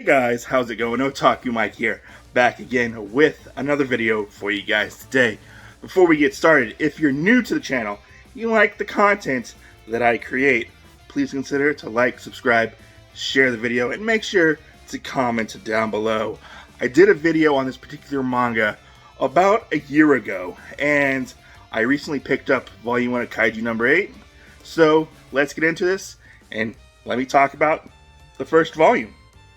guys, how's it going? Otaku Mike here, back again with another video for you guys today. Before we get started, if you're new to the channel, you like the content that I create, please consider to like, subscribe, share the video, and make sure to comment down below. I did a video on this particular manga about a year ago, and I recently picked up Volume 1 of Kaiju No.8, so let's get into this, and let me talk about the first volume.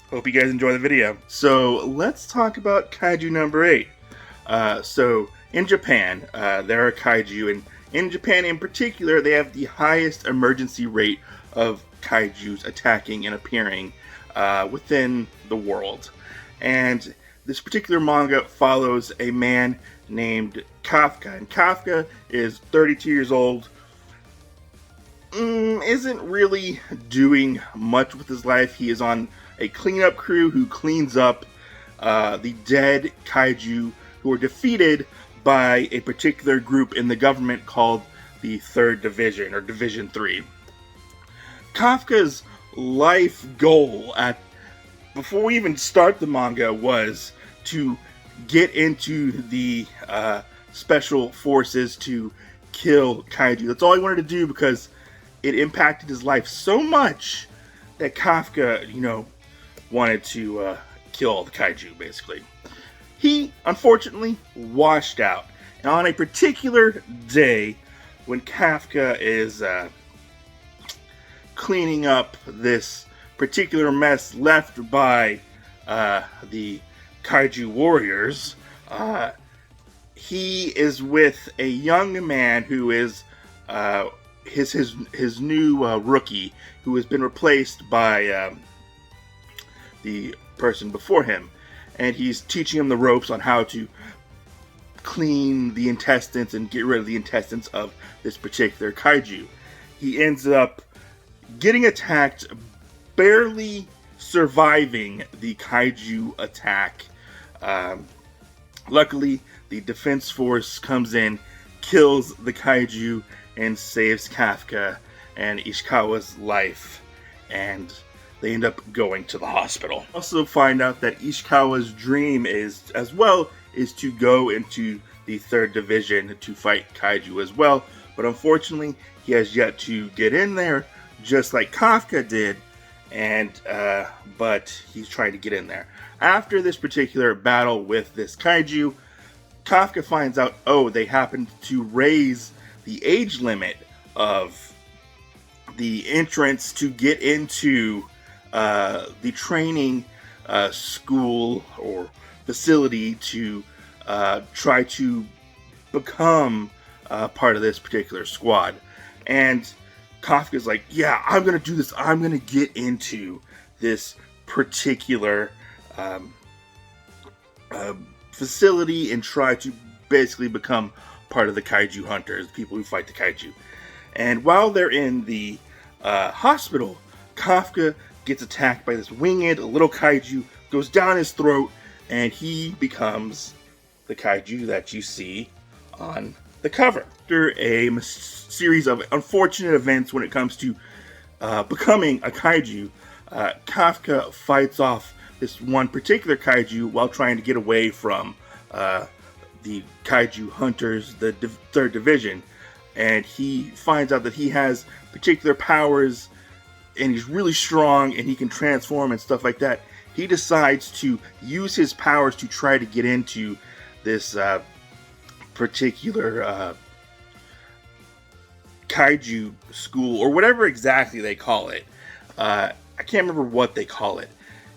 Hope you guys enjoy the video. So let's talk about Kaiju No.8. So in Japan, there are kaiju, and in Japan in particular, they have the highest emergency rate of kaijus attacking and appearing within the world. And this particular manga follows a man named Kafka, and Kafka is 32 years old, isn't really doing much with his life. He is on a cleanup crew who cleans up the dead kaiju who were defeated by a particular group in the government called the 3rd Division, or Division 3. Kafka's life goal before we even start the manga was to get into the special forces to kill kaiju. That's all he wanted to do because it impacted his life so much that Kafka, wanted to kill all the kaiju, basically. He, unfortunately, washed out. And on a particular day, when Kafka is cleaning up this particular mess left by the kaiju warriors, he is with a young man who is his new rookie, who has been replaced by the person before him, and he's teaching him the ropes on how to clean the intestines and get rid of the intestines of this particular kaiju. He ends up getting attacked, barely surviving the kaiju attack. Luckily, the defense force comes in, kills the kaiju, and saves Kafka and Ishikawa's life, and they end up going to the hospital. Also find out that Ishikawa's dream is to go into the 3rd Division to fight kaiju as well, but unfortunately he has yet to get in there, just like Kafka did, but he's trying to get in there. After this particular battle with this kaiju, Kafka finds out, they happened to raise the age limit of the entrance to get into the training school or facility to try to become part of this particular squad. And Kafka's like, yeah, I'm going to do this. I'm going to get into this particular facility and try to basically become part of the kaiju hunters, the people who fight the kaiju. And while they're in the hospital, Kafka gets attacked by this winged little kaiju, goes down his throat, and he becomes the kaiju that you see on the cover. After a series of unfortunate events when it comes to becoming a kaiju, Kafka fights off this one particular kaiju while trying to get away from the kaiju hunters, the 3rd Division, and he finds out that he has particular powers and he's really strong and he can transform and stuff like that. He decides to use his powers to try to get into this particular kaiju school, or whatever exactly they call it. I can't remember what they call it.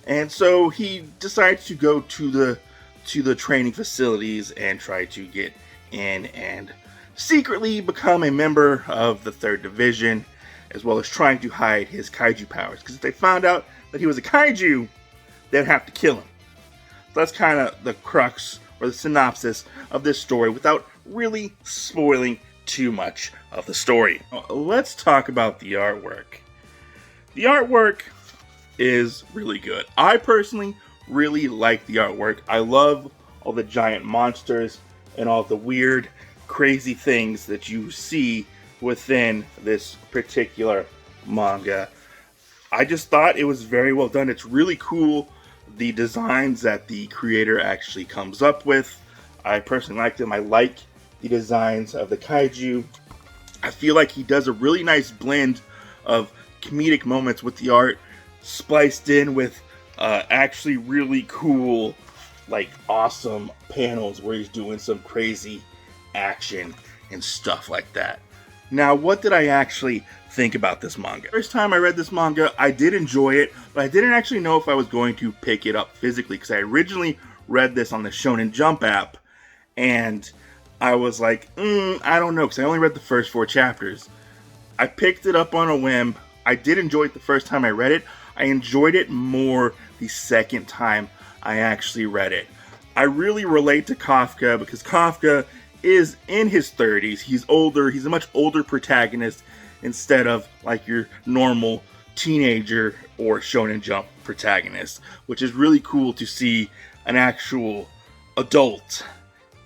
And so he decides to go to the training facilities and try to get in and secretly become a member of the 3rd Division, as well as trying to hide his kaiju powers. Because if they found out that he was a kaiju, they'd have to kill him. So that's kind of the crux or the synopsis of this story without really spoiling too much of the story. Let's talk about the artwork. The artwork is really good. I personally really like the artwork. I love all the giant monsters and all the weird, crazy things that you see within this particular manga. I just thought it was very well done. It's really cool the designs that the creator actually comes up with. I personally like them. I like the designs of the kaiju. I feel like he does a really nice blend of comedic moments with the art, spliced in with actually really cool, like awesome panels where he's doing some crazy action and stuff like that. Now, what did I actually think about this manga? First time I read this manga, I did enjoy it, but I didn't actually know if I was going to pick it up physically, because I originally read this on the Shonen Jump app, and I was like, I don't know, because I only read the first 4 chapters. I picked it up on a whim. I did enjoy it the first time I read it. I enjoyed it more the second time I actually read it. I really relate to Kafka, because Kafka is in his 30s. He's older. He's a much older protagonist instead of like your normal teenager or Shonen Jump protagonist, which is really cool to see an actual adult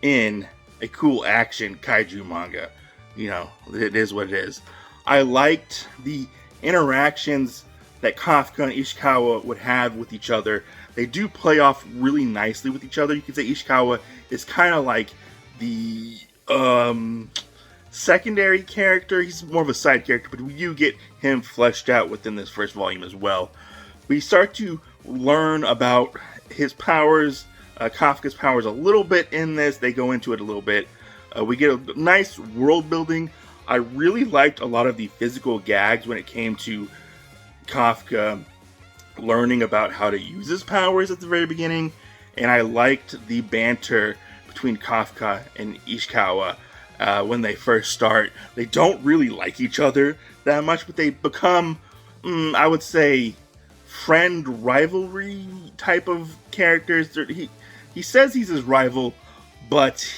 in a cool action kaiju manga. You know, it is what it is. I liked the interactions that Kafka and Ishikawa would have with each other. They do play off really nicely with each other. You could say Ishikawa is kind of like the secondary character. He's more of a side character, but you get him fleshed out within this first volume as well. We start to learn about his powers, Kafka's powers a little bit in this. They go into it a little bit. We get a nice world building. I really liked a lot of the physical gags when it came to Kafka learning about how to use his powers at the very beginning, and I liked the banter between Kafka and Ishikawa when they first start. They don't really like each other that much, but they become, I would say, friend rivalry type of characters. He says he's his rival, but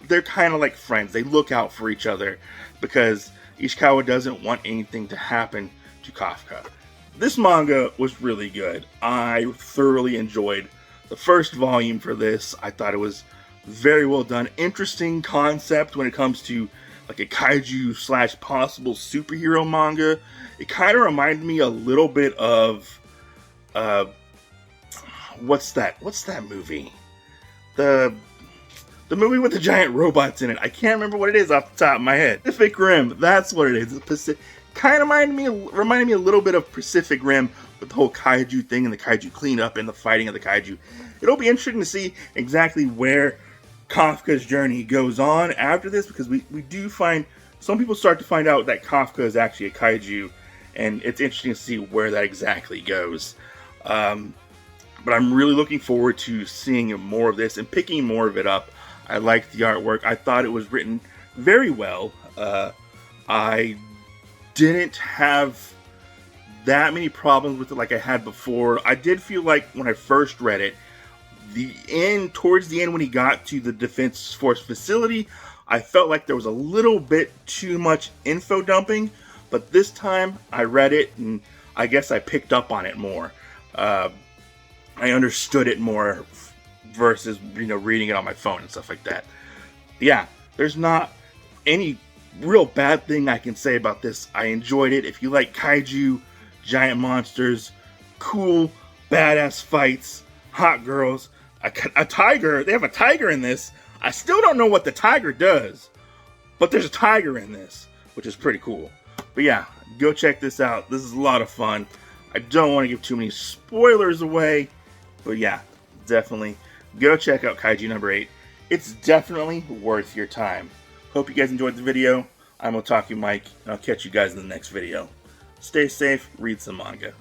they're kind of like friends. They look out for each other because Ishikawa doesn't want anything to happen to Kafka. This manga was really good. I thoroughly enjoyed the first volume for this. I thought it was very well done. Interesting concept when it comes to like a kaiju slash possible superhero manga. It kind of reminded me a little bit of what's that movie? The movie with the giant robots in it. I can't remember what it is off the top of my head. Pacific Rim. That's what it is. Kind of reminded me a little bit of Pacific Rim with the whole kaiju thing and the kaiju cleanup and the fighting of the kaiju. It'll be interesting to see exactly where Kafka's journey goes on after this, because we do find some people start to find out that Kafka is actually a kaiju, and it's interesting to see where that exactly goes. But I'm really looking forward to seeing more of this and picking more of it up. I liked the artwork. I thought it was written very well. I didn't have that many problems with it like I had before. I did feel like when I first read it, towards the end when he got to the Defense Force facility, I felt like there was a little bit too much info dumping, but this time I read it and I guess I picked up on it more. I understood it more versus, reading it on my phone and stuff like that. Yeah, there's not any real bad thing I can say about this. I enjoyed it. If you like kaiju, giant monsters, cool, badass fights, hot girls, a tiger. They have a tiger in this. I still don't know what the tiger does, but there's a tiger in this, which is pretty cool. But yeah, go check this out. This is a lot of fun. I don't want to give too many spoilers away, but yeah, definitely go check out Kaiju No.8. It's definitely worth your time. Hope you guys enjoyed the video. I'm Otaku Mike, and I'll catch you guys in the next video. Stay safe, read some manga.